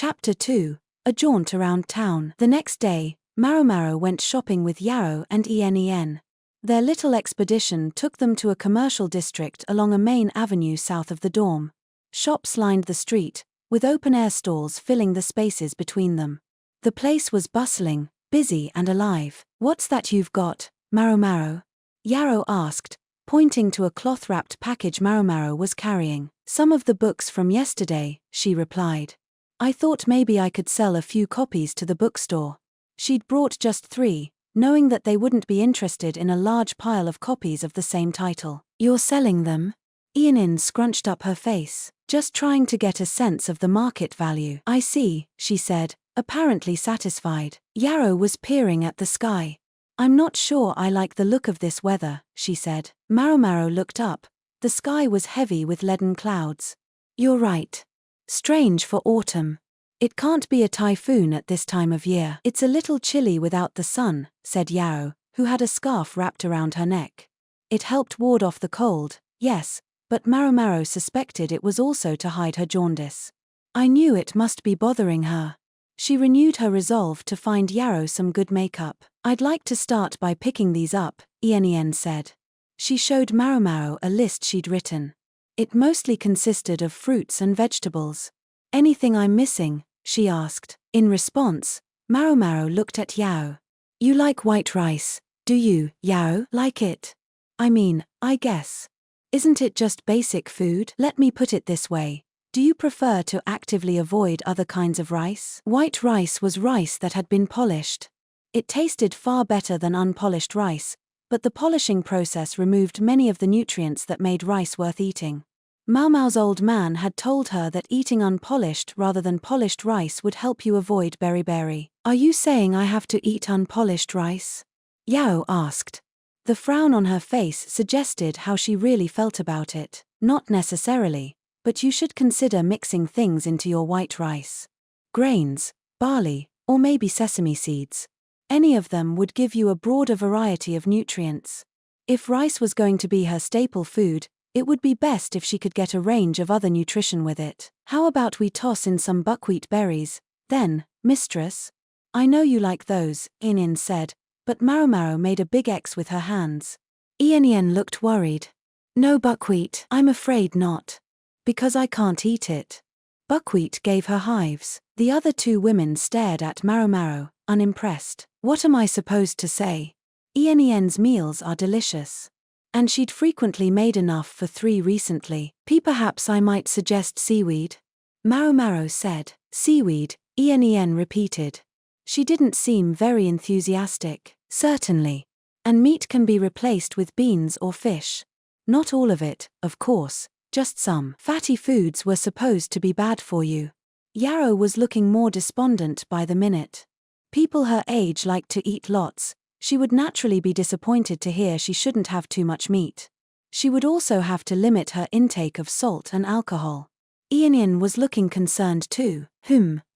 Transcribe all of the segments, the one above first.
Chapter 2. A Jaunt Around Town. The next day, Maomao went shopping with Yao and Yen. Their little expedition took them to a commercial district along a main avenue south of the dorm. Shops lined the street, with open-air stalls filling the spaces between them. The place was bustling, busy and alive. "What's that you've got, Maomao?" Yao asked, pointing to a cloth-wrapped package Maomao was carrying. "Some of the books from yesterday," she replied. "I thought maybe I could sell a few copies to the bookstore." She'd brought just 3, knowing that they wouldn't be interested in a large pile of copies of the same title. "You're selling them?" Yen scrunched up her face, just trying to get a sense of the market value. "I see," she said, apparently satisfied. Yao was peering at the sky. "I'm not sure I like the look of this weather," she said. Maomao looked up. The sky was heavy with leaden clouds. "You're right. Strange for autumn. It can't be a typhoon at this time of year." "It's a little chilly without the sun," said Yao, who had a scarf wrapped around her neck. It helped ward off the cold, yes, but Maomao suspected it was also to hide her jaundice. "I knew it must be bothering her." She renewed her resolve to find Yao some good makeup. "I'd like to start by picking these up," Yen said. She showed Maomao a list she'd written. It mostly consisted of fruits and vegetables. "Anything I'm missing?" she asked. In response, Maomao looked at Yao. "You like white rice, do you, Yao?" "Like it? I mean, I guess. Isn't it just basic food?" "Let me put it this way. Do you prefer to actively avoid other kinds of rice?" White rice was rice that had been polished. It tasted far better than unpolished rice, but the polishing process removed many of the nutrients that made rice worth eating. Maomao's old man had told her that eating unpolished rather than polished rice would help you avoid beriberi. "Are you saying I have to eat unpolished rice?" Yao asked. The frown on her face suggested how she really felt about it. "Not necessarily, but you should consider mixing things into your white rice. Grains, barley, or maybe sesame seeds. Any of them would give you a broader variety of nutrients. If rice was going to be her staple food, it would be best if she could get a range of other nutrition with it." "How about we toss in some buckwheat berries, then, mistress?" "I know you like those," Yen said, but Maomao made a big X with her hands. Yen looked worried. "No buckwheat, I'm afraid not. Because I can't eat it." Buckwheat gave her hives. The other 2 women stared at Maomao, unimpressed. "What am I supposed to say? Yen's meals are delicious. And she'd frequently made enough for 3 recently." Perhaps I might suggest seaweed," Maomao said. "Seaweed," Yen repeated. She didn't seem very enthusiastic. "Certainly. And meat can be replaced with beans or fish. Not all of it, of course, just some. Fatty foods were supposed to be bad for you." Yao was looking more despondent by the minute. People her age liked to eat lots. She would naturally be disappointed to hear she shouldn't have too much meat. She would also have to limit her intake of salt and alcohol. Yen was looking concerned too.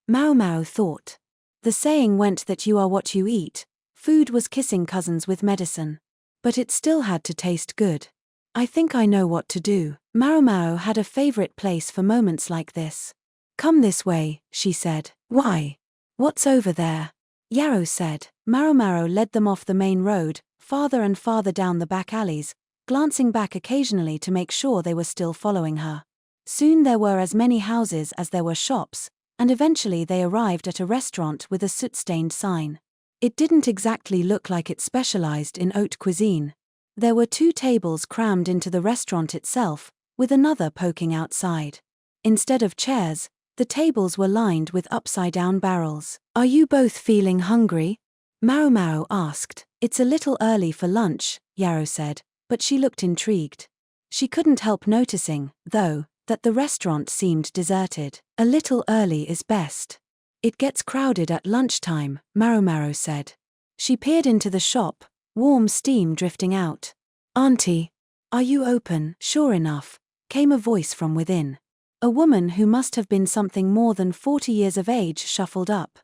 Maomao thought. The saying went that you are what you eat. Food was kissing cousins with medicine. But it still had to taste good. "I think I know what to do." Maomao had a favorite place for moments like this. "Come this way," she said. "Why? What's over there?" Yao said. Maomao led them off the main road, farther and farther down the back alleys, glancing back occasionally to make sure they were still following her. Soon there were as many houses as there were shops, and eventually they arrived at a restaurant with a soot-stained sign. It didn't exactly look like it specialized in haute cuisine. There were 2 tables crammed into the restaurant itself, with another poking outside. Instead of chairs, the tables were lined with upside-down barrels. "Are you both feeling hungry?" Maomao asked. "It's a little early for lunch," Yao said, but she looked intrigued. She couldn't help noticing, though, that the restaurant seemed deserted. "A little early is best. It gets crowded at lunchtime," Maomao said. She peered into the shop, warm steam drifting out. "Auntie, are you open?" Sure enough, came a voice from within. A woman who must have been something more than 40 years of age shuffled up.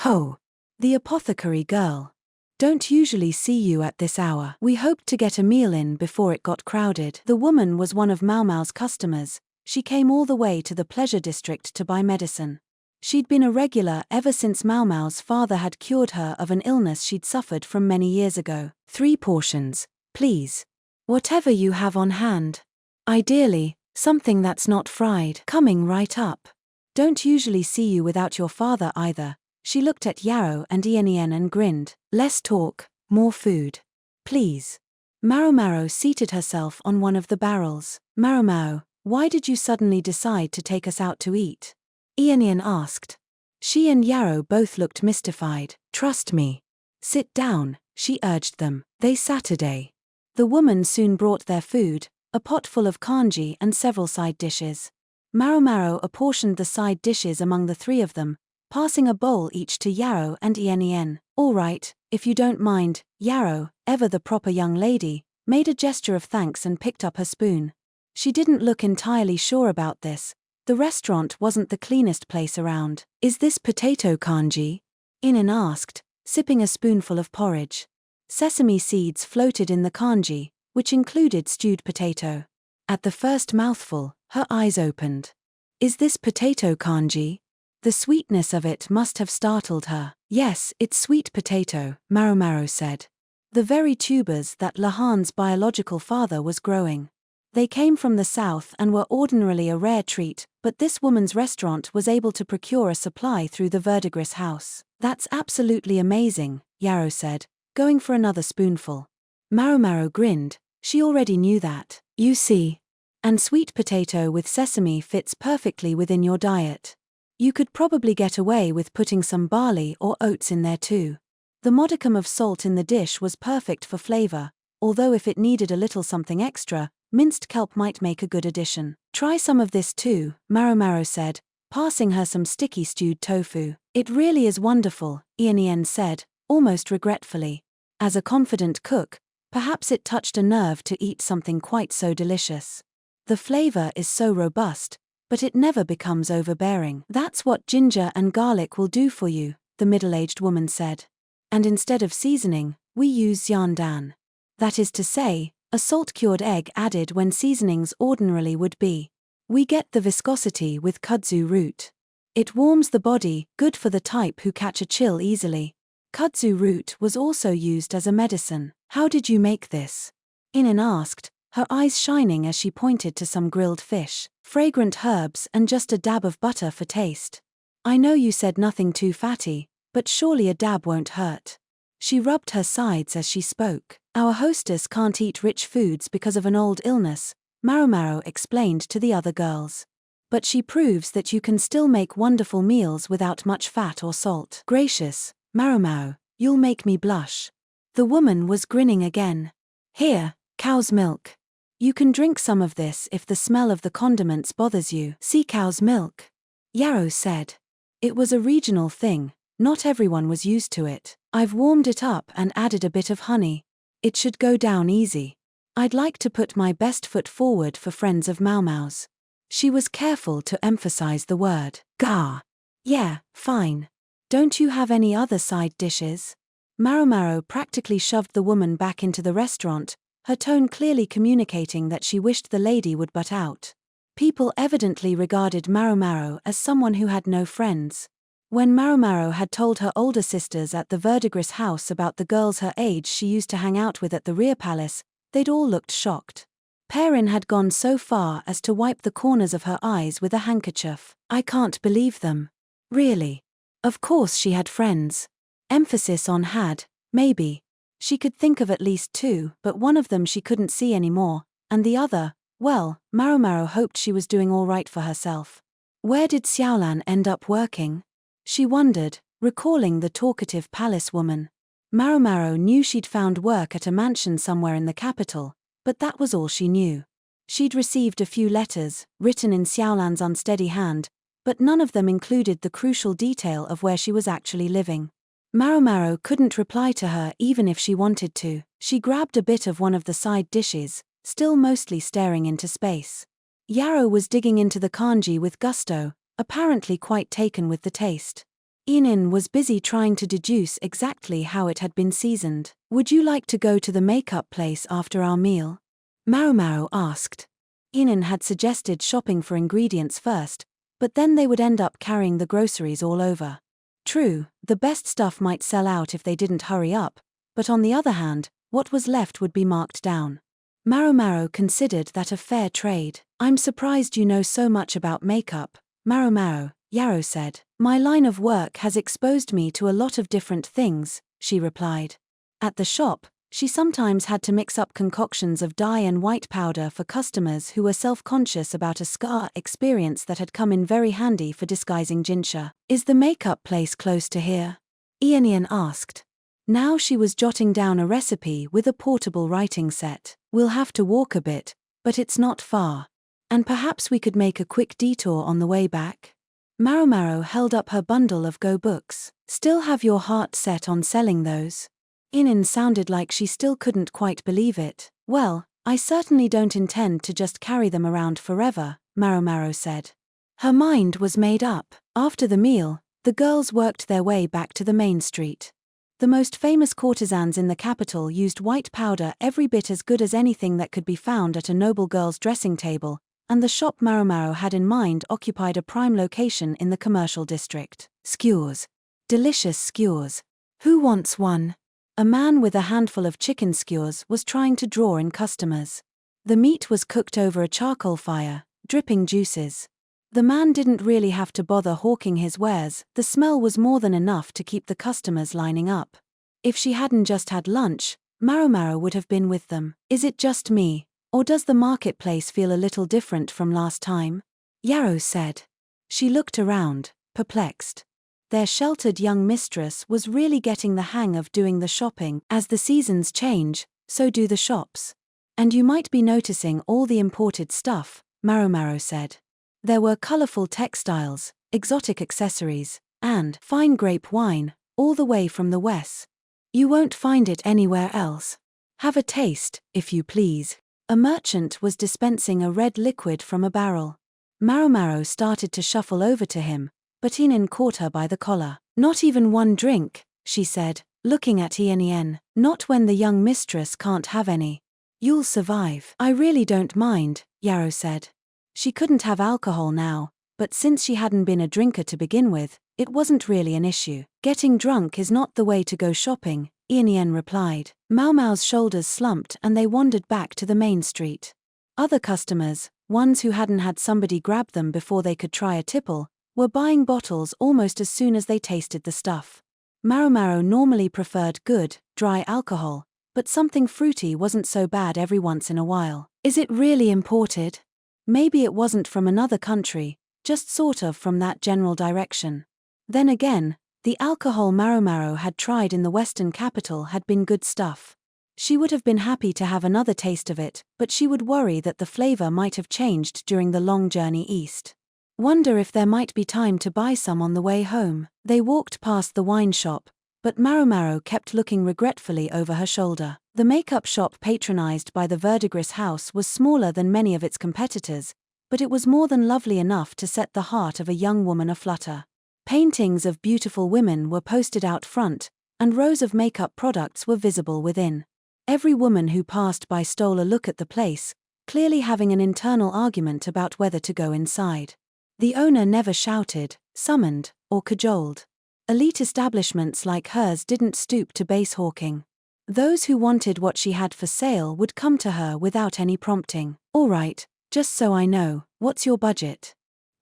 "Ho! The apothecary girl. Don't usually see you at this hour. We hoped to get a meal in before it got crowded." The woman was one of Maomao's customers. She came all the way to the pleasure district to buy medicine. She'd been a regular ever since Maomao's father had cured her of an illness she'd suffered from many years ago. 3 portions, please. Whatever you have on hand. Ideally, something that's not fried. Coming right up. Don't usually see you without your father either. She looked at Yarrow and Ian and grinned. Less talk, more food. Please. Maomao seated herself on one of the barrels. Maomao, why did you suddenly decide to take us out to eat? Ian asked. She and Yarrow both looked mystified. Trust me. Sit down, she urged them. They Saturday. The woman soon brought their food, a pot full of kanji and several side dishes. Maomao apportioned the side dishes among the 3 of them, passing a bowl each to Yarrow and Ian. All right, if you don't mind. Yarrow, ever the proper young lady, made a gesture of thanks and picked up her spoon. She didn't look entirely sure about this. The restaurant wasn't the cleanest place around. Is this potato kanji? Ian asked, sipping a spoonful of porridge. Sesame seeds floated in the kanji, which included stewed potato. At the first mouthful, her eyes opened. Is this potato kanji? The sweetness of it must have startled her. Yes, it's sweet potato, Maomao said. The very tubers that Lahan's biological father was growing. They came from the south and were ordinarily a rare treat, but this woman's restaurant was able to procure a supply through the verdigris house. That's absolutely amazing, Yarrow said, going for another spoonful. Maomao grinned. She already knew that. You see. And sweet potato with sesame fits perfectly within your diet. You could probably get away with putting some barley or oats in there too. The modicum of salt in the dish was perfect for flavor, although if it needed a little something extra, minced kelp might make a good addition. Try some of this too, Maomao said, passing her some sticky stewed tofu. It really is wonderful, Ian said, almost regretfully. As a confident cook, perhaps it touched a nerve to eat something quite so delicious. The flavor is so robust, but it never becomes overbearing. That's what ginger and garlic will do for you, the middle-aged woman said. And instead of seasoning, we use yandan. That is to say, a salt-cured egg added when seasonings ordinarily would be. We get the viscosity with kudzu root. It warms the body, good for the type who catch a chill easily. Kudzu root was also used as a medicine. How did you make this? Ian asked, her eyes shining as she pointed to some grilled fish, fragrant herbs and just a dab of butter for taste. I know you said nothing too fatty, but surely a dab won't hurt. She rubbed her sides as she spoke. Our hostess can't eat rich foods because of an old illness, Maomao explained to the other girls. But she proves that you can still make wonderful meals without much fat or salt. Gracious, Maomao, you'll make me blush. The woman was grinning again. Here, cow's milk. You can drink some of this if the smell of the condiments bothers you. See cow's milk? Yarrow said. It was a regional thing, not everyone was used to it. I've warmed it up and added a bit of honey. It should go down easy. I'd like to put my best foot forward for friends of Maomao's. She was careful to emphasize the word. Gah. Yeah, fine. Don't you have any other side dishes? Maomao practically shoved the woman back into the restaurant, her tone clearly communicating that she wished the lady would butt out. People evidently regarded Maomao as someone who had no friends. When Maomao had told her older sisters at the verdigris house about the girls her age she used to hang out with at the rear palace, they'd all looked shocked. Perrin had gone so far as to wipe the corners of her eyes with a handkerchief. I can't believe them. Really? Of course she had friends. Emphasis on had, maybe. She could think of at least 2, but one of them she couldn't see anymore, and the other, well, Maomao hoped she was doing all right for herself. Where did Xiaolan end up working? She wondered, recalling the talkative palace woman. Maomao knew she'd found work at a mansion somewhere in the capital, but that was all she knew. She'd received a few letters, written in Xiaolan's unsteady hand, but none of them included the crucial detail of where she was actually living. Maomao couldn't reply to her even if she wanted to. She grabbed a bit of one of the side dishes, still mostly staring into space. Yarrow was digging into the kanji with gusto, apparently quite taken with the taste. Ian was busy trying to deduce exactly how it had been seasoned. Would you like to go to the makeup place after our meal? Maomao asked. Ian had suggested shopping for ingredients first, But then they would end up carrying the groceries all over. True, the best stuff might sell out if they didn't hurry up, but on the other hand, what was left would be marked down. Maomao considered that a fair trade. "I'm surprised you know so much about makeup, Maomao," Yarrow said. "My line of work has exposed me to a lot of different things," she replied. At the shop, she sometimes had to mix up concoctions of dye and white powder for customers who were self-conscious about a scar experience that had come in very handy for disguising Jinshi. "Is the makeup place close to here?" Ian asked. Now she was jotting down a recipe with a portable writing set. "We'll have to walk a bit, but it's not far. And perhaps we could make a quick detour on the way back." Maomao held up her bundle of Go books. "Still have your heart set on selling those?" Inin sounded like she still couldn't quite believe it. "Well, I certainly don't intend to just carry them around forever," Maomao said. Her mind was made up. After the meal, the girls worked their way back to the main street. The most famous courtesans in the capital used white powder every bit as good as anything that could be found at a noble girl's dressing table, and the shop Maomao had in mind occupied a prime location in the commercial district. Skewers. Delicious skewers. Who wants one? A man with a handful of chicken skewers was trying to draw in customers. The meat was cooked over a charcoal fire, dripping juices. The man didn't really have to bother hawking his wares, the smell was more than enough to keep the customers lining up. If she hadn't just had lunch, Maomao would have been with them. "Is it just me, or does the marketplace feel a little different from last time?" Yarrow said. She looked around, perplexed. Their sheltered young mistress was really getting the hang of doing the shopping. "As the seasons change, so do the shops. And you might be noticing all the imported stuff," Maomao said. There were colorful textiles, exotic accessories, and fine grape wine, all the way from the west. "You won't find it anywhere else. Have a taste, if you please." A merchant was dispensing a red liquid from a barrel. Maomao started to shuffle over to him, but Ian caught her by the collar. "Not even one drink," she said, looking at Ian. "Not when the young mistress can't have any." "You'll survive." "I really don't mind," Yarrow said. She couldn't have alcohol now, but since she hadn't been a drinker to begin with, it wasn't really an issue. "Getting drunk is not the way to go shopping," Ian replied. Maomao's shoulders slumped and they wandered back to the main street. Other customers, ones who hadn't had somebody grab them before they could try a tipple, were buying bottles almost as soon as they tasted the stuff. Maomao normally preferred good, dry alcohol, but something fruity wasn't so bad every once in a while. "Is it really imported?" Maybe it wasn't from another country, just sort of from that general direction. Then again, the alcohol Maomao had tried in the western capital had been good stuff. She would have been happy to have another taste of it, but she would worry that the flavor might have changed during the long journey east. Wonder if there might be time to buy some on the way home. They walked past the wine shop, but Maomao kept looking regretfully over her shoulder. The makeup shop patronized by the Verdigris house was smaller than many of its competitors, but it was more than lovely enough to set the heart of a young woman aflutter. Paintings of beautiful women were posted out front, and rows of makeup products were visible within. Every woman who passed by stole a look at the place, clearly having an internal argument about whether to go inside. The owner never shouted, summoned, or cajoled. Elite establishments like hers didn't stoop to base hawking. Those who wanted what she had for sale would come to her without any prompting. "All right, just so I know, what's your budget?"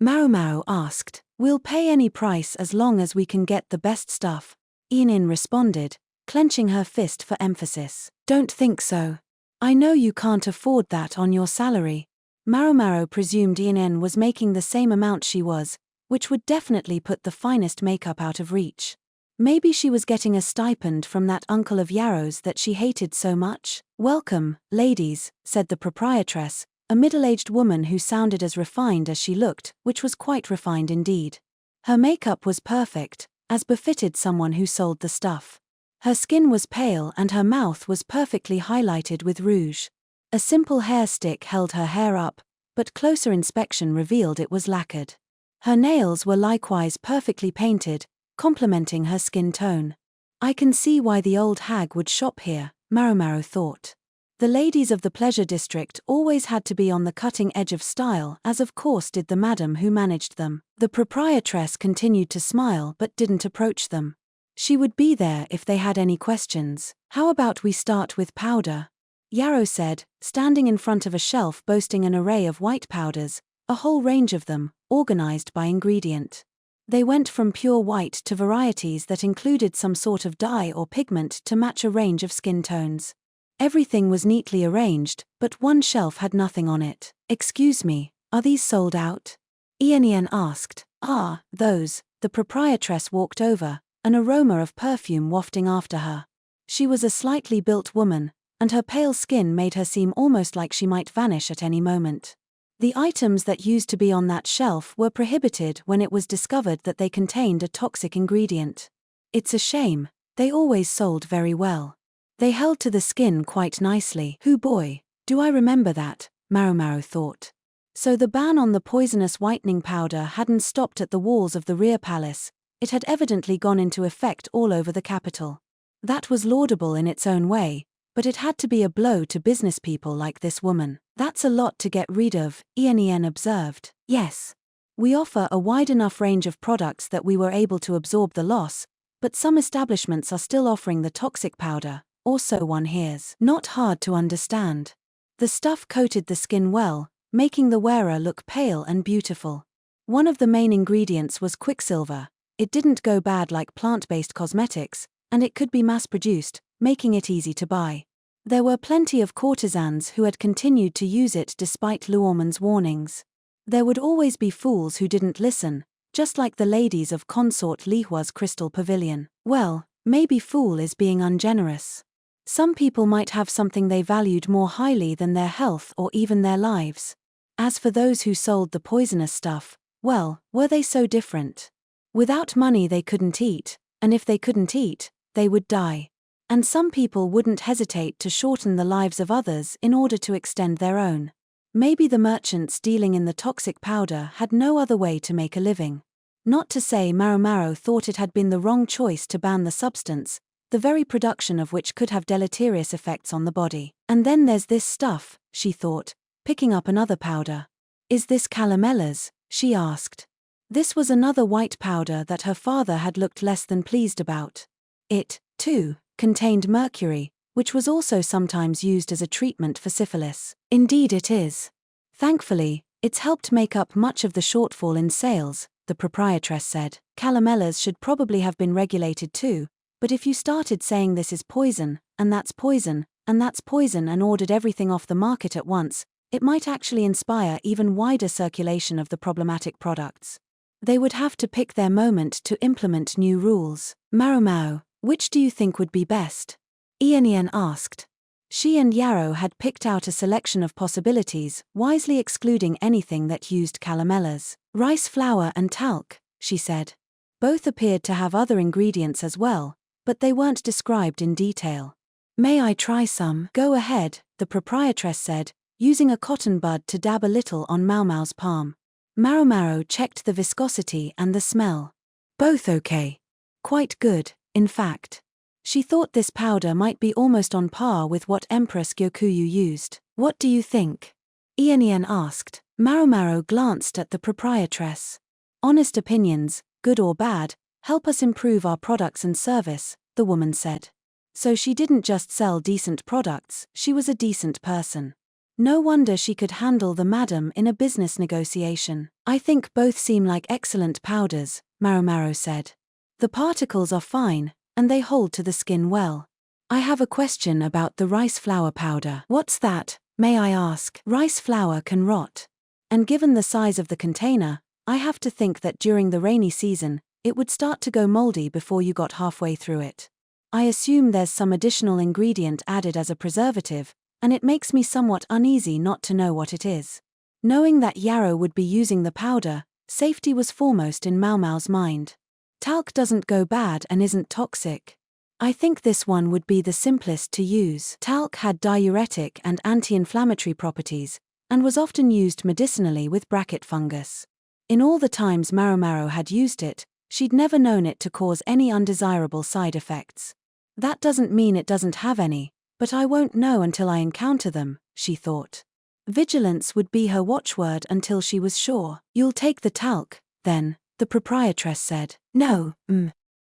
Maomao asked. "We'll pay any price as long as we can get the best stuff," Ian responded, clenching her fist for emphasis. "Don't think so. I know you can't afford that on your salary." Maomao presumed Ian was making the same amount she was, which would definitely put the finest makeup out of reach. Maybe she was getting a stipend from that uncle of Yarrow's that she hated so much. "Welcome, ladies," said the proprietress, a middle-aged woman who sounded as refined as she looked, which was quite refined indeed. Her makeup was perfect, as befitted someone who sold the stuff. Her skin was pale and her mouth was perfectly highlighted with rouge. A simple hair stick held her hair up, but closer inspection revealed it was lacquered. Her nails were likewise perfectly painted, complementing her skin tone. "I can see why the old hag would shop here," Maomao thought. The ladies of the pleasure district always had to be on the cutting edge of style, as of course did the madam who managed them. The proprietress continued to smile but didn't approach them. She would be there if they had any questions. How about we start with powder? Yarrow said, standing in front of a shelf boasting an array of white powders, a whole range of them, organized by ingredient. They went from pure white to varieties that included some sort of dye or pigment to match a range of skin tones. Everything was neatly arranged, but one shelf had nothing on it. Excuse me, are these sold out? Ian asked. Ah, those. The proprietress walked over, an aroma of perfume wafting after her. She was a slightly built woman, and her pale skin made her seem almost like she might vanish at any moment. The items that used to be on that shelf were prohibited when it was discovered that they contained a toxic ingredient. It's a shame, they always sold very well. They held to the skin quite nicely. Hoo boy, do I remember that, Maomao thought. So the ban on the poisonous whitening powder hadn't stopped at the walls of the rear palace, it had evidently gone into effect all over the capital. That was laudable in its own way, but it had to be a blow to business people like this woman. That's a lot to get rid of, Ian observed. Yes. We offer a wide enough range of products that we were able to absorb the loss, but some establishments are still offering the toxic powder, or so one hears. Not hard to understand. The stuff coated the skin well, making the wearer look pale and beautiful. One of the main ingredients was quicksilver. It didn't go bad like plant-based cosmetics, and it could be mass-produced, making it easy to buy. There were plenty of courtesans who had continued to use it despite Luorman's warnings. There would always be fools who didn't listen, just like the ladies of consort Lihua's Crystal Pavilion. Well, maybe fool is being ungenerous. Some people might have something they valued more highly than their health or even their lives. As for those who sold the poisonous stuff, well, were they so different? Without money they couldn't eat, and if they couldn't eat, they would die. And some people wouldn't hesitate to shorten the lives of others in order to extend their own. Maybe the merchants dealing in the toxic powder had no other way to make a living. Not to say Maomao thought it had been the wrong choice to ban the substance, the very production of which could have deleterious effects on the body. And then there's this stuff, she thought, picking up another powder. Is this calamella's? She asked. This was another white powder that her father had looked less than pleased about. It, too, contained mercury, which was also sometimes used as a treatment for syphilis. Indeed it is. Thankfully, it's helped make up much of the shortfall in sales, the proprietress said. Calamella's should probably have been regulated too, but if you started saying this is poison, and that's poison, and that's poison and ordered everything off the market at once, it might actually inspire even wider circulation of the problematic products. They would have to pick their moment to implement new rules. Maomao, which do you think would be best? Ian asked. She and Yarrow had picked out a selection of possibilities, wisely excluding anything that used calamella's. Rice flour and talc, she said. Both appeared to have other ingredients as well, but they weren't described in detail. May I try some? Go ahead, the proprietress said, using a cotton bud to dab a little on Maomao's palm. Maomao checked the viscosity and the smell. Both okay. Quite good, in fact. She thought this powder might be almost on par with what Empress Gyokuyu used. What do you think? Ian asked. Maomao glanced at the proprietress. Honest opinions, good or bad, help us improve our products and service, the woman said. So she didn't just sell decent products, she was a decent person. No wonder she could handle the madam in a business negotiation. I think both seem like excellent powders, Maomao said. The particles are fine, and they hold to the skin well. I have a question about the rice flour powder. What's that, may I ask? Rice flour can rot. And given the size of the container, I have to think that during the rainy season, it would start to go moldy before you got halfway through it. I assume there's some additional ingredient added as a preservative, and it makes me somewhat uneasy not to know what it is. Knowing that Yarrow would be using the powder, safety was foremost in Maomao's mind. Talc doesn't go bad and isn't toxic. I think this one would be the simplest to use. Talc had diuretic and anti-inflammatory properties, and was often used medicinally with bracket fungus. In all the times Maomao had used it, she'd never known it to cause any undesirable side effects. That doesn't mean it doesn't have any, But I won't know until I encounter them, she thought. Vigilance would be her watchword until she was sure. You'll take the talc, then, the proprietress said. No,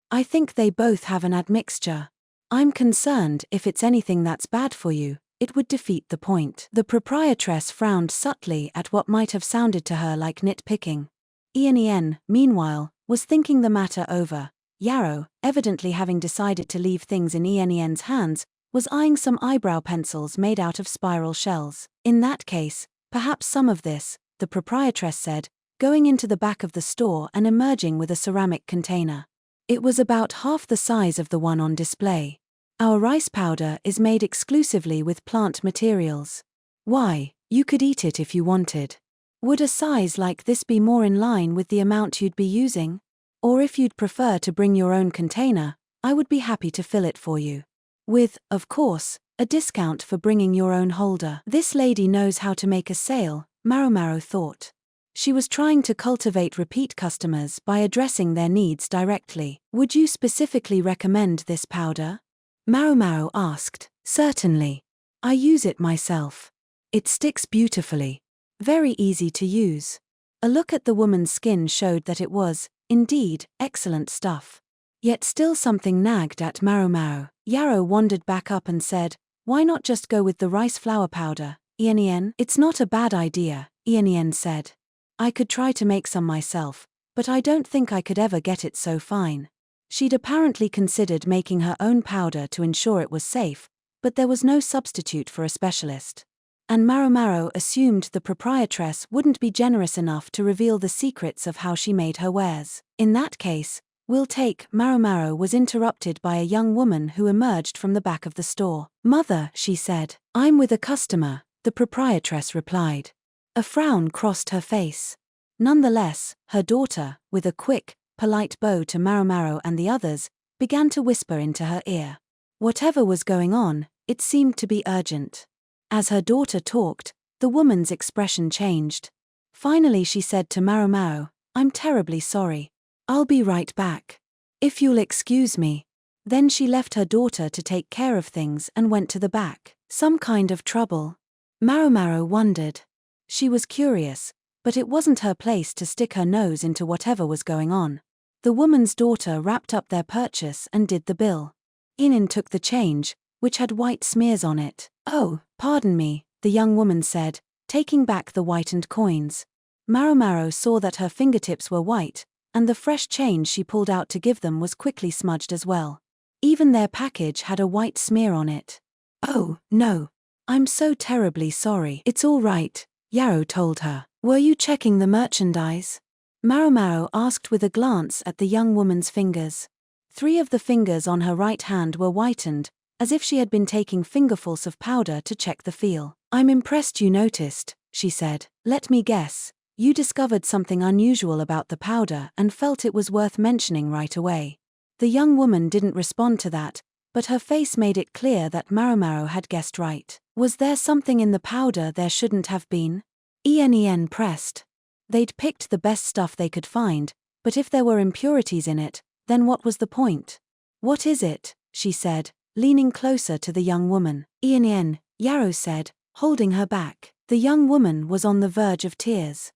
I think they both have an admixture. I'm concerned if it's anything that's bad for you, it would defeat the point. The proprietress frowned subtly at what might have sounded to her like nitpicking. Yen, meanwhile, was thinking the matter over. Yarrow, evidently having decided to leave things in Yen's hands, was eyeing some eyebrow pencils made out of spiral shells. In that case, perhaps some of this, the proprietress said, going into the back of the store and emerging with a ceramic container. It was about half the size of the one on display. Our rice powder is made exclusively with plant materials. Why, you could eat it if you wanted. Would a size like this be more in line with the amount you'd be using? Or if you'd prefer to bring your own container, I would be happy to fill it for you. With, of course, a discount for bringing your own holder. This lady knows how to make a sale, Maomao thought. She was trying to cultivate repeat customers by addressing their needs directly. Would you specifically recommend this powder? Maomao asked. Certainly. I use it myself. It sticks beautifully. Very easy to use. A look at the woman's skin showed that it was, indeed, excellent stuff. Yet still something nagged at Maomao. Yarrow wandered back up and said, why not just go with the rice flour powder, Yen? It's not a bad idea, Yen said. I could try to make some myself, but I don't think I could ever get it so fine. She'd apparently considered making her own powder to ensure it was safe, but there was no substitute for a specialist. And Maomao assumed the proprietress wouldn't be generous enough to reveal the secrets of how she made her wares. In that case, we'll take. Maomao was interrupted by a young woman who emerged from the back of the store. Mother, she said. I'm with a customer, the proprietress replied. A frown crossed her face. Nonetheless, her daughter, with a quick, polite bow to Maomao and the others, began to whisper into her ear. Whatever was going on, it seemed to be urgent. As her daughter talked, the woman's expression changed. Finally she said to Maomao, I'm terribly sorry. I'll be right back. If you'll excuse me. Then she left her daughter to take care of things and went to the back. Some kind of trouble? Maomao wondered. She was curious, but it wasn't her place to stick her nose into whatever was going on. The woman's daughter wrapped up their purchase and did the bill. Inen took the change, which had white smears on it. Oh, pardon me, the young woman said, taking back the whitened coins. Maomao saw that her fingertips were white, and the fresh change she pulled out to give them was quickly smudged as well. Even their package had a white smear on it. Oh, no. I'm so terribly sorry. It's all right, Yarrow told her. Were you checking the merchandise? Maomao asked with a glance at the young woman's fingers. 3 of the fingers on her right hand were whitened, as if she had been taking fingerfuls of powder to check the feel. I'm impressed you noticed, she said. Let me guess. You discovered something unusual about the powder and felt it was worth mentioning right away. The young woman didn't respond to that, but her face made it clear that Maomao had guessed right. Was there something in the powder there shouldn't have been? Yen pressed. They'd picked the best stuff they could find, but if there were impurities in it, then what was the point? What is it? She said, leaning closer to the young woman. Yen, Yarrow said, holding her back. The young woman was on the verge of tears.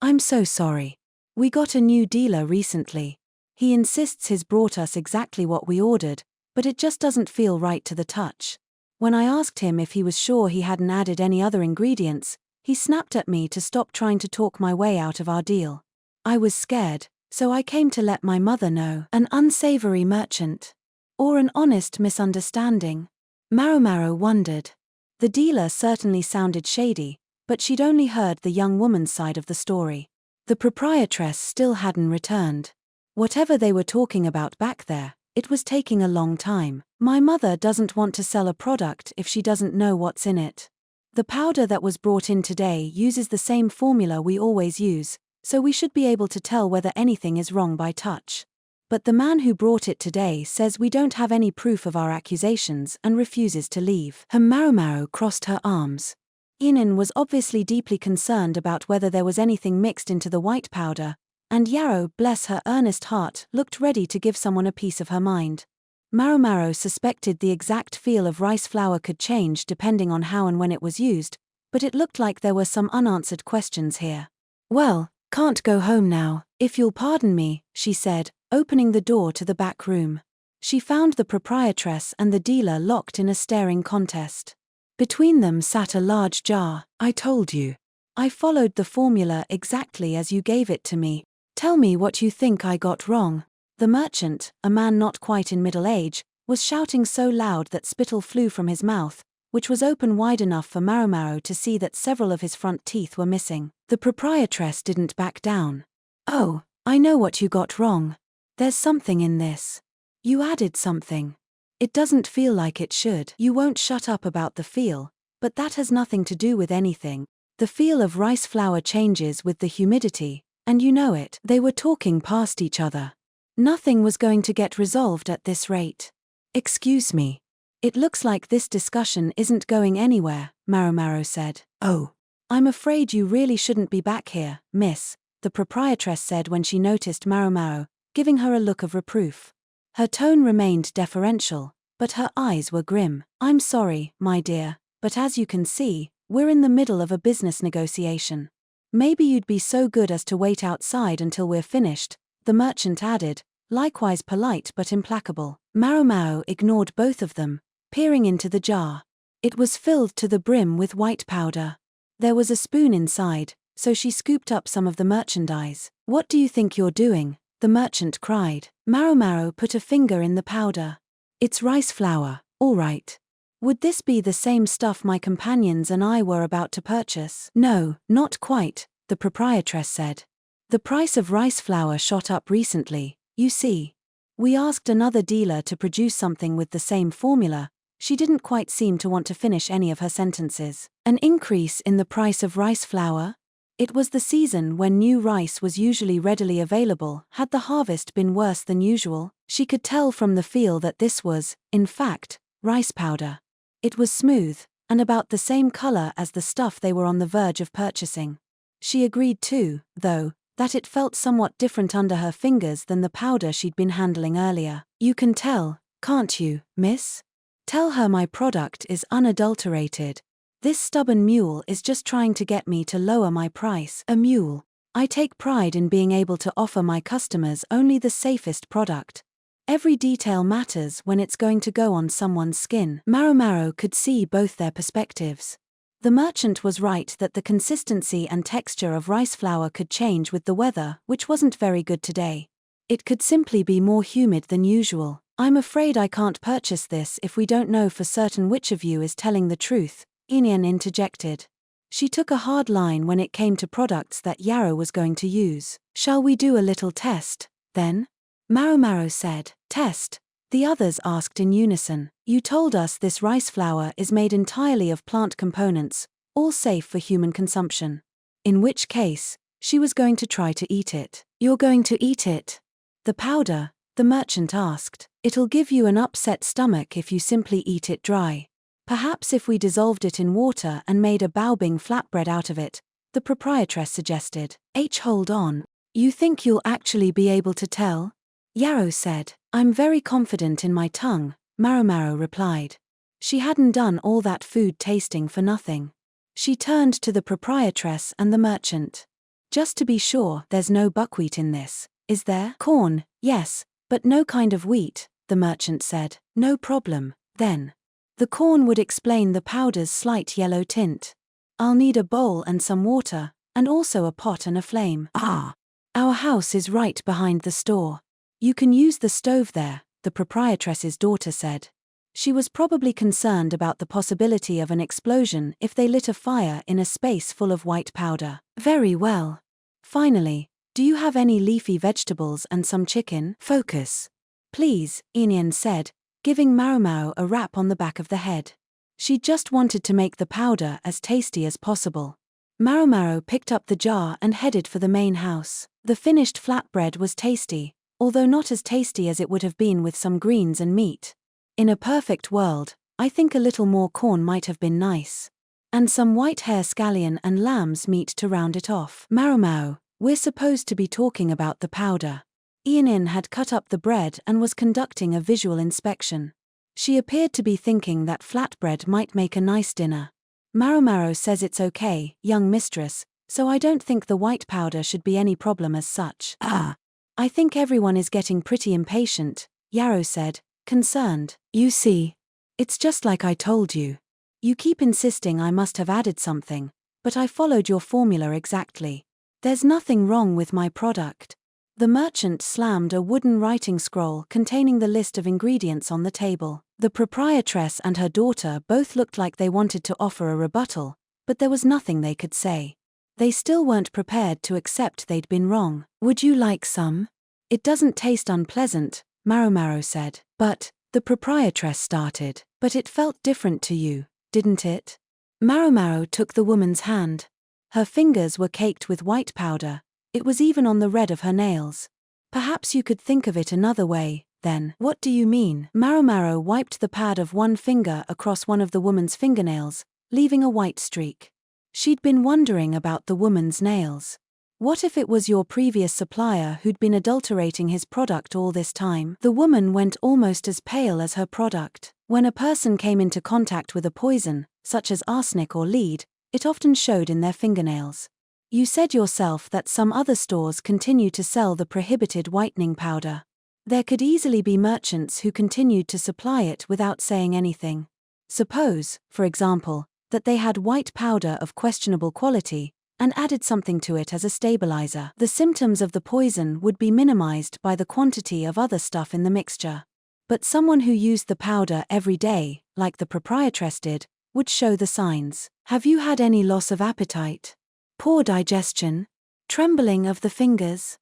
I'm so sorry. We got a new dealer recently. He insists he's brought us exactly what we ordered, but it just doesn't feel right to the touch. When I asked him if he was sure he hadn't added any other ingredients, he snapped at me to stop trying to talk my way out of our deal. I was scared, so I came to let my mother know. An unsavory merchant? Or an honest misunderstanding? Maomao wondered. The dealer certainly sounded shady, but she'd only heard the young woman's side of the story. The proprietress still hadn't returned. Whatever they were talking about back there, it was taking a long time. My mother doesn't want to sell a product if she doesn't know what's in it. The powder that was brought in today uses the same formula we always use, so we should be able to tell whether anything is wrong by touch. But the man who brought it today says we don't have any proof of our accusations and refuses to leave. Maomao crossed her arms. Inen was obviously deeply concerned about whether there was anything mixed into the white powder, and Yarrow, bless her earnest heart, looked ready to give someone a piece of her mind. Maomao suspected the exact feel of rice flour could change depending on how and when it was used, but it looked like there were some unanswered questions here. "Well, can't go home now, if you'll pardon me," she said, opening the door to the back room. She found the proprietress and the dealer locked in a staring contest. Between them sat a large jar. "I told you. I followed the formula exactly as you gave it to me. Tell me what you think I got wrong." The merchant, a man not quite in middle age, was shouting so loud that spittle flew from his mouth, which was open wide enough for Maomao to see that several of his front teeth were missing. The proprietress didn't back down. "Oh, I know what you got wrong. There's something in this. You added something. It doesn't feel like it should. You won't shut up about the feel, but that has nothing to do with anything. The feel of rice flour changes with the humidity, and you know it." They were talking past each other. Nothing was going to get resolved at this rate. "Excuse me. It looks like this discussion isn't going anywhere," Maomao said. "Oh. I'm afraid you really shouldn't be back here, miss," the proprietress said when she noticed Maomao, giving her a look of reproof. Her tone remained deferential, but her eyes were grim. "I'm sorry, my dear, but as you can see, we're in the middle of a business negotiation. Maybe you'd be so good as to wait outside until we're finished," the merchant added, likewise polite but implacable. Maomao ignored both of them, peering into the jar. It was filled to the brim with white powder. There was a spoon inside, so she scooped up some of the merchandise. "What do you think you're doing?" the merchant cried. Maomao put a finger in the powder. "It's rice flour, all right. Would this be the same stuff my companions and I were about to purchase?" "No, not quite," the proprietress said. "The price of rice flour shot up recently, you see. We asked another dealer to produce something with the same formula." She didn't quite seem to want to finish any of her sentences. "An increase in the price of rice flour?" It was the season when new rice was usually readily available. Had the harvest been worse than usual? She could tell from the feel that this was, in fact, rice powder. It was smooth, and about the same color as the stuff they were on the verge of purchasing. She agreed too, though, that it felt somewhat different under her fingers than the powder she'd been handling earlier. "You can tell, can't you, miss? Tell her my product is unadulterated. This stubborn mule is just trying to get me to lower my price." "A mule? I take pride in being able to offer my customers only the safest product. Every detail matters when it's going to go on someone's skin." Maomao could see both their perspectives. The merchant was right that the consistency and texture of rice flour could change with the weather, which wasn't very good today. It could simply be more humid than usual. "I'm afraid I can't purchase this if we don't know for certain which of you is telling the truth," Inian interjected. She took a hard line when it came to products that Yarrow was going to use. "Shall we do a little test, then?" Maomao said. "Test?" the others asked in unison. "You told us this rice flour is made entirely of plant components, all safe for human consumption. In which case, she was going to try to eat it." "You're going to eat it? The powder?" the merchant asked. "It'll give you an upset stomach if you simply eat it dry. Perhaps if we dissolved it in water and made a baobing flatbread out of it," the proprietress suggested. Hold on. You think you'll actually be able to tell?" Yarrow said. "I'm very confident in my tongue," Maomao replied. She hadn't done all that food tasting for nothing. She turned to the proprietress and the merchant. "Just to be sure, there's no buckwheat in this, is there?" "Corn, yes, but no kind of wheat," the merchant said. "No problem, then. The corn would explain the powder's slight yellow tint. I'll need a bowl and some water, and also a pot and a flame." "Ah. Our house is right behind the store. You can use the stove there," the proprietress's daughter said. She was probably concerned about the possibility of an explosion if they lit a fire in a space full of white powder. "Very well. Finally, do you have any leafy vegetables and some chicken?" "Focus, please," Inian said, giving Maomao a rap on the back of the head. She just wanted to make the powder as tasty as possible. Maomao picked up the jar and headed for the main house. The finished flatbread was tasty, although not as tasty as it would have been with some greens and meat. In a perfect world, I think a little more corn might have been nice. And some white hare scallion and lamb's meat to round it off. "Maomao, we're supposed to be talking about the powder. Yin had cut up the bread and was conducting a visual inspection. She appeared to be thinking that flatbread might make a nice dinner. Maomao says it's okay, young mistress, so I don't think the white powder should be any problem as such. I think everyone is getting pretty impatient, Yarrow said, concerned. You see, it's just like I told you. You keep insisting I must have added something, but I followed your formula exactly. There's nothing wrong with my product. The merchant slammed a wooden writing scroll containing the list of ingredients on the table. The proprietress and her daughter both looked like they wanted to offer a rebuttal, but there was nothing they could say. They still weren't prepared to accept they'd been wrong. Would you like some? It doesn't taste unpleasant, Maomao said. But, the proprietress started. But it felt different to you, didn't it? Maomao took the woman's hand. Her fingers were caked with white powder. It was even on the red of her nails. Perhaps you could think of it another way, then. What do you mean? Maomao wiped the pad of one finger across one of the woman's fingernails, leaving a white streak. She'd been wondering about the woman's nails. What if it was your previous supplier who'd been adulterating his product all this time? The woman went almost as pale as her product. When a person came into contact with a poison, such as arsenic or lead, it often showed in their fingernails. You said yourself that some other stores continue to sell the prohibited whitening powder. There could easily be merchants who continued to supply it without saying anything. Suppose, for example, that they had white powder of questionable quality, and added something to it as a stabilizer. The symptoms of the poison would be minimized by the quantity of other stuff in the mixture. But someone who used the powder every day, like the proprietress did, would show the signs. Have you had any loss of appetite? Poor digestion? Trembling of the fingers?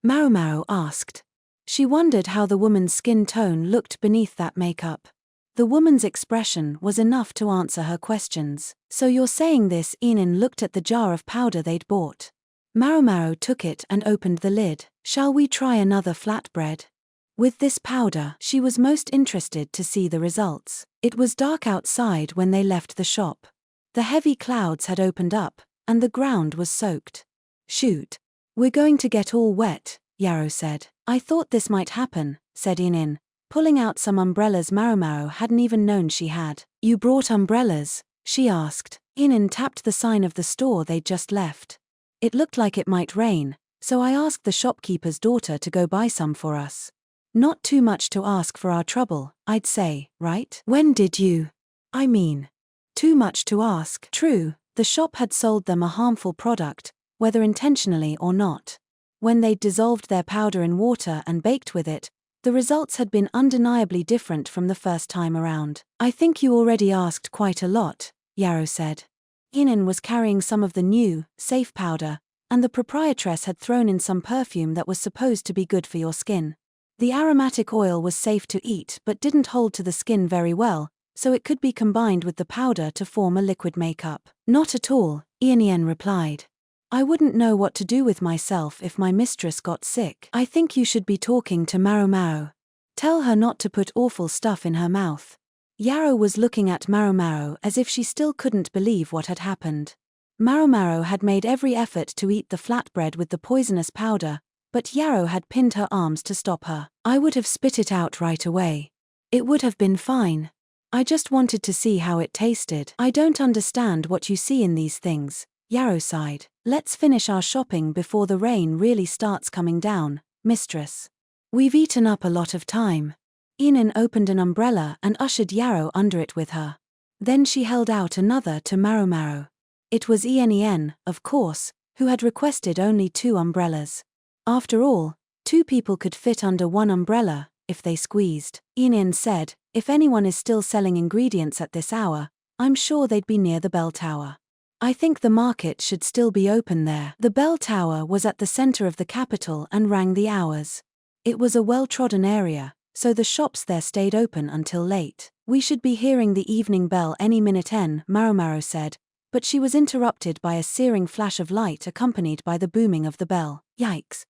Maomao asked. She wondered how the woman's skin tone looked beneath that makeup. The woman's expression was enough to answer her questions. So you're saying this? Yin looked at the jar of powder they'd bought. Maomao took it and opened the lid. Shall we try another flatbread? With this powder, she was most interested to see the results. It was dark outside when they left the shop. The heavy clouds had opened up, and the ground was soaked. Shoot. We're going to get all wet, Yarrow said. I thought this might happen, said Yin, pulling out some umbrellas Maomao hadn't even known she had. You brought umbrellas? She asked. Yin tapped the sign of the store they'd just left. It looked like it might rain, so I asked the shopkeeper's daughter to go buy some for us. Not too much to ask for our trouble, I'd say, right? When did you? I mean, too much to ask. True, the shop had sold them a harmful product, whether intentionally or not. When they'd dissolved their powder in water and baked with it, the results had been undeniably different from the first time around. I think you already asked quite a lot, Yarrow said. Yin was carrying some of the new, safe powder, and the proprietress had thrown in some perfume that was supposed to be good for your skin. The aromatic oil was safe to eat but didn't hold to the skin very well, so it could be combined with the powder to form a liquid makeup. Not at all, Yin replied. I wouldn't know what to do with myself if my mistress got sick. I think you should be talking to Maomao. Tell her not to put awful stuff in her mouth. Yarrow was looking at Maomao as if she still couldn't believe what had happened. Maomao had made every effort to eat the flatbread with the poisonous powder, but Yarrow had pinned her arms to stop her. I would have spit it out right away. It would have been fine. I just wanted to see how it tasted. I don't understand what you see in these things, Yarrow sighed. Let's finish our shopping before the rain really starts coming down, mistress. We've eaten up a lot of time. Yin opened an umbrella and ushered Yarrow under it with her. Then she held out another to Maomao. It was Yin, of course, who had requested only 2 umbrellas. After all, 2 people could fit under one umbrella, if they squeezed. Yin said, if anyone is still selling ingredients at this hour, I'm sure they'd be near the bell tower. I think the market should still be open there. The bell tower was at the center of the capital and rang the hours. It was a well-trodden area, so the shops there stayed open until late. We should be hearing the evening bell any minute, Maomao said, but she was interrupted by a searing flash of light accompanied by the booming of the bell. Yikes.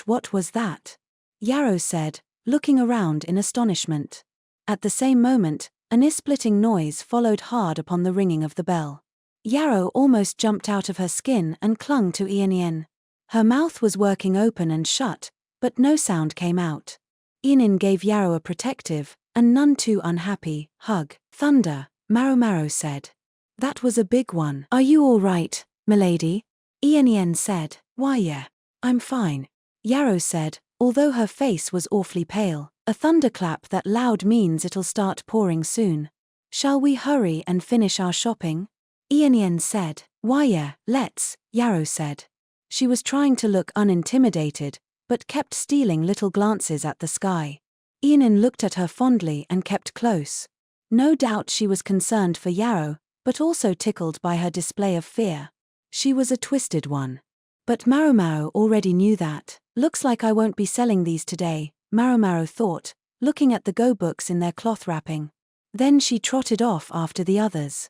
What was that? Yarrow said, looking around in astonishment. At the same moment, an ear-splitting noise followed hard upon the ringing of the bell. Yarrow almost jumped out of her skin and clung to Yin. Her mouth was working open and shut, But no sound came out. Inin gave Yarrow a protective, and none too unhappy, hug. Thunder, Maomao said. That was a big one. Are you all right, milady? Ien said. Why yeah. I'm fine. Yarrow said, although her face was awfully pale. A thunderclap that loud means it'll start pouring soon. Shall we hurry and finish our shopping? Ien said. Why yeah, let's, Yarrow said. She was trying to look unintimidated, but kept stealing little glances at the sky. Inin looked at her fondly and kept close. No doubt she was concerned for Yarrow, but also tickled by her display of fear. She was a twisted one. But Maomao already knew that. Looks like I won't be selling these today, Maomao thought, looking at the go books in their cloth wrapping. Then she trotted off after the others.